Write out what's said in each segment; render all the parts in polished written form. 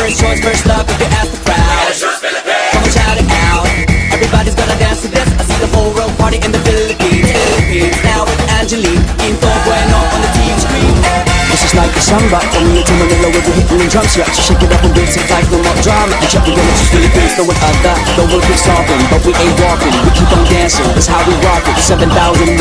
first choice, first love if you ask the crowd. Come on, shout it out. Everybody's gonna dance to this. I see the whole world party in the Philippines. Now with Angelique, Quinto Bueno on the TV screen. This is like a samba, from me to Manila where we're hitting the drum set. So shake it up and basic life, no more drama. And check, we're gonna choose Philippines, no one other. The world keeps talking, but we ain't walking. We keep on dancing, that's how we rock it. 7,107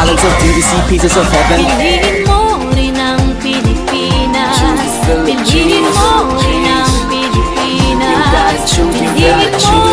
islands of PVC, pieces of heaven. Piliin mo rin ang Pilipinas. Piliin mo rin ang Pilipinas. Piliin mo